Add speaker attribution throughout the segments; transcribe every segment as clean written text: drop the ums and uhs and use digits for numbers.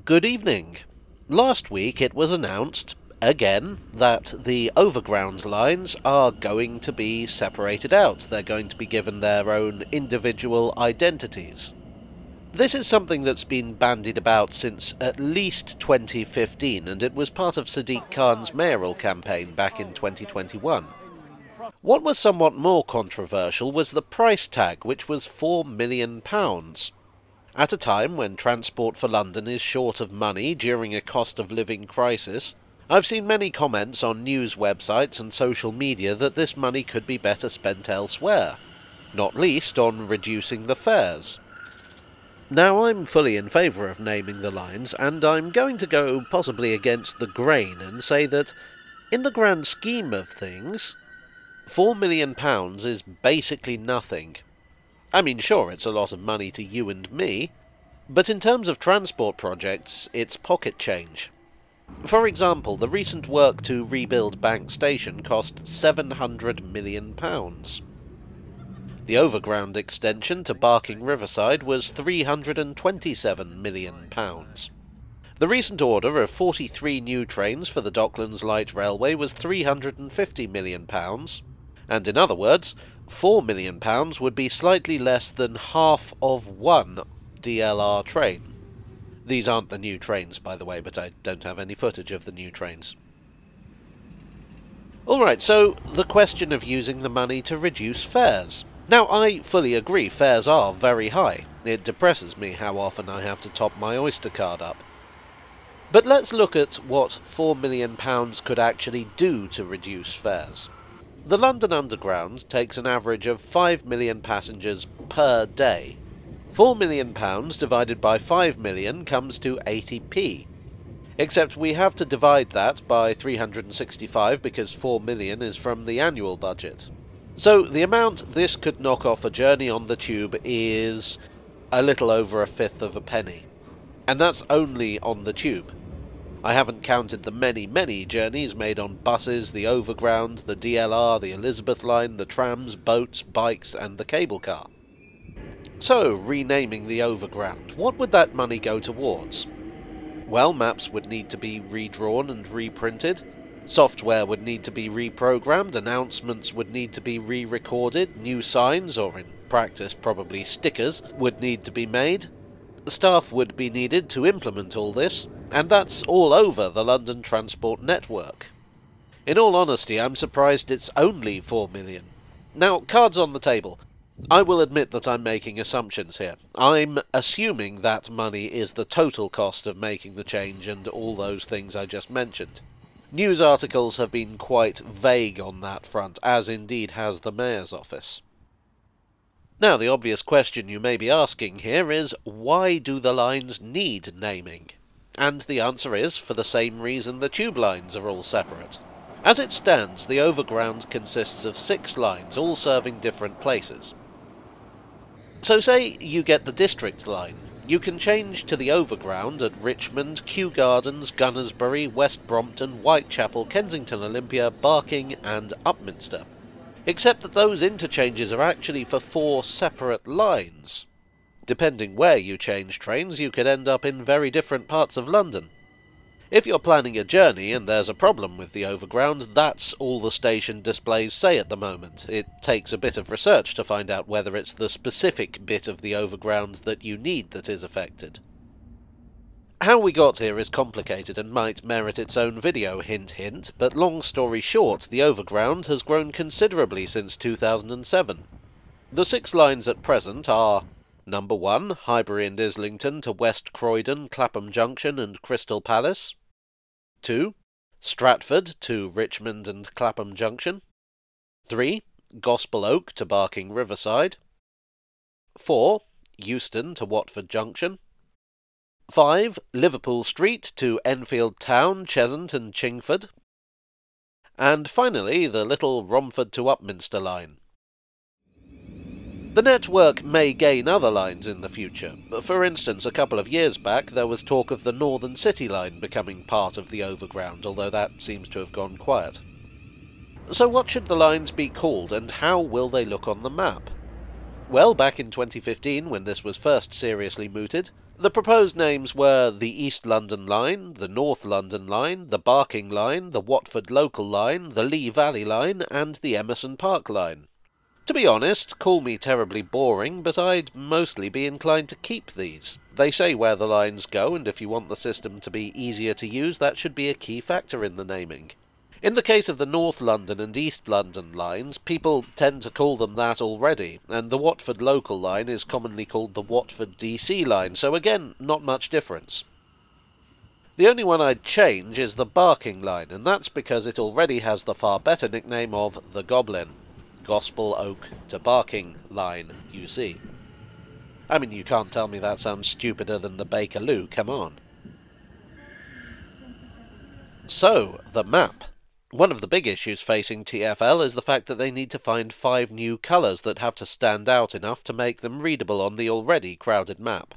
Speaker 1: Good evening. Last week it was announced, again, that the Overground Lines are going to be separated out. They're going to be given their own individual identities. This is something that's been bandied about since at least 2015, and it was part of Sadiq Khan's mayoral campaign back in 2021. What was somewhat more controversial was the price tag, which was £4 million. At a time when Transport for London is short of money during a cost of living crisis, I've seen many comments on news websites and social media that this money could be better spent elsewhere, not least on reducing the fares. Now, I'm fully in favour of naming the lines, and I'm going to go possibly against the grain and say that, in the grand scheme of things, £4 million is basically nothing. I mean, sure, it's a lot of money to you and me, but in terms of transport projects, it's pocket change. For example, the recent work to rebuild Bank Station cost £700 million. The Overground extension to Barking Riverside was £327 million. The recent order of 43 new trains for the Docklands Light Railway was £350 million, and in other words, £4 million would be slightly less than half of one DLR train. These aren't the new trains, by the way, but I don't have any footage of the new trains. Alright, so the question of using the money to reduce fares. Now, I fully agree, fares are very high. It depresses me how often I have to top my Oyster card up. But let's look at what £4 million could actually do to reduce fares. The London Underground takes an average of 5 million passengers per day. £4 million divided by 5 million comes to 80p. Except we have to divide that by 365 because 4 million is from the annual budget. So the amount this could knock off a journey on the tube is a little over a fifth of a penny. And that's only on the tube. I haven't counted the many journeys made on buses, the Overground, the DLR, the Elizabeth line, the trams, boats, bikes, and the cable car. So, renaming the Overground, what would that money go towards? Well, maps would need to be redrawn and reprinted, software would need to be reprogrammed, announcements would need to be re-recorded, new signs, or in practice probably stickers, would need to be made. Staff would be needed to implement all this, and that's all over the London Transport Network. In all honesty, I'm surprised it's only 4 million. Now, cards on the table. I will admit that I'm making assumptions here. I'm assuming that money is the total cost of making the change and all those things I just mentioned. News articles have been quite vague on that front, as indeed has the Mayor's office. Now, the obvious question you may be asking here is, why do the lines need naming? And the answer is, for the same reason the tube lines are all separate. As it stands, the Overground consists of 6 lines, all serving different places. So say you get the District line. You can change to the Overground at Richmond, Kew Gardens, Gunnersbury, West Brompton, Whitechapel, Kensington Olympia, Barking and Upminster. Except that those interchanges are actually for 4 separate lines. Depending where you change trains, you could end up in very different parts of London. If you're planning a journey and there's a problem with the Overground, that's all the station displays say at the moment. It takes a bit of research to find out whether it's the specific bit of the Overground that you need that is affected. How we got here is complicated and might merit its own video, hint hint, but long story short, the Overground has grown considerably since 2007. The 6 lines at present are: Number 1, Highbury and Islington to West Croydon, Clapham Junction and Crystal Palace. 2, Stratford to Richmond and Clapham Junction. 3, Gospel Oak to Barking Riverside. 4, Euston to Watford Junction. 5, Liverpool Street to Enfield Town, Cheshunt and Chingford. And finally, the little Romford to Upminster line. The network may gain other lines in the future. For instance, a couple of years back there was talk of the Northern City line becoming part of the Overground, although that seems to have gone quiet. So what should the lines be called, and how will they look on the map? Well, back in 2015, when this was first seriously mooted, The proposed names were the East London Line, the North London Line, the Barking Line, the Watford Local Line, the Lee Valley Line, and the Emerson Park Line. To be honest, call me terribly boring, but I'd mostly be inclined to keep these. They say where the lines go, and if you want the system to be easier to use, that should be a key factor in the naming. In the case of the North London and East London lines, people tend to call them that already, and the Watford Local Line is commonly called the Watford DC Line, so again, not much difference. The only one I'd change is the Barking Line, and that's because it already has the far better nickname of the Goblin. Gospel Oak to Barking Line, you see. I mean, you can't tell me that sounds stupider than the Bakerloo, come on. So, the map. One of the big issues facing TfL is the fact that they need to find 5 new colours that have to stand out enough to make them readable on the already crowded map.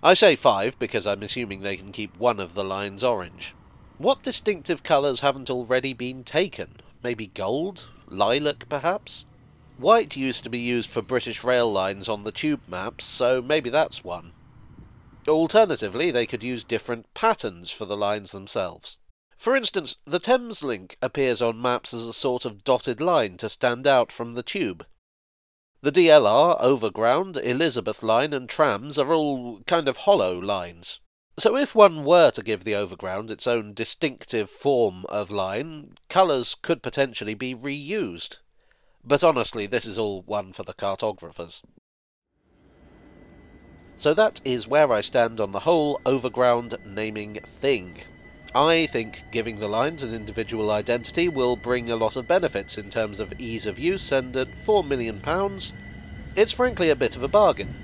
Speaker 1: I say 5 because I'm assuming they can keep one of the lines orange. What distinctive colours haven't already been taken? Maybe gold? Lilac, perhaps? White used to be used for British rail lines on the tube maps, so maybe that's one. Alternatively, they could use different patterns for the lines themselves. For instance, the Thames Link appears on maps as a sort of dotted line to stand out from the tube. The DLR, Overground, Elizabeth Line and trams are all kind of hollow lines. So if one were to give the Overground its own distinctive form of line, colours could potentially be reused. But honestly, this is all one for the cartographers. So that is where I stand on the whole Overground naming thing. I think giving the lines an individual identity will bring a lot of benefits in terms of ease of use, and at £4 million, it's frankly a bit of a bargain.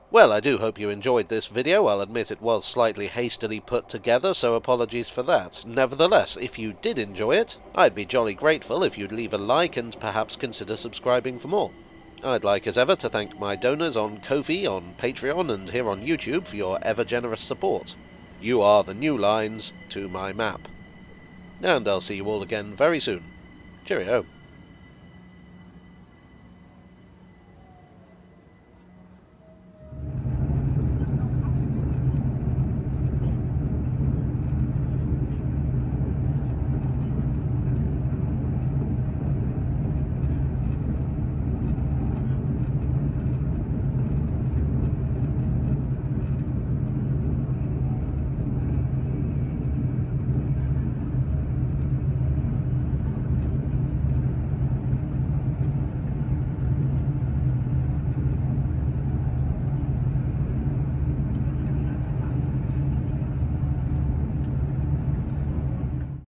Speaker 1: Well, I do hope you enjoyed this video. I'll admit it was slightly hastily put together, so apologies for that. Nevertheless, if you did enjoy it, I'd be jolly grateful if you'd leave a like and perhaps consider subscribing for more. I'd like as ever to thank my donors on Ko-fi, on Patreon and here on YouTube for your ever-generous support. You are the new lines to my map. And I'll see you all again very soon. Cheerio.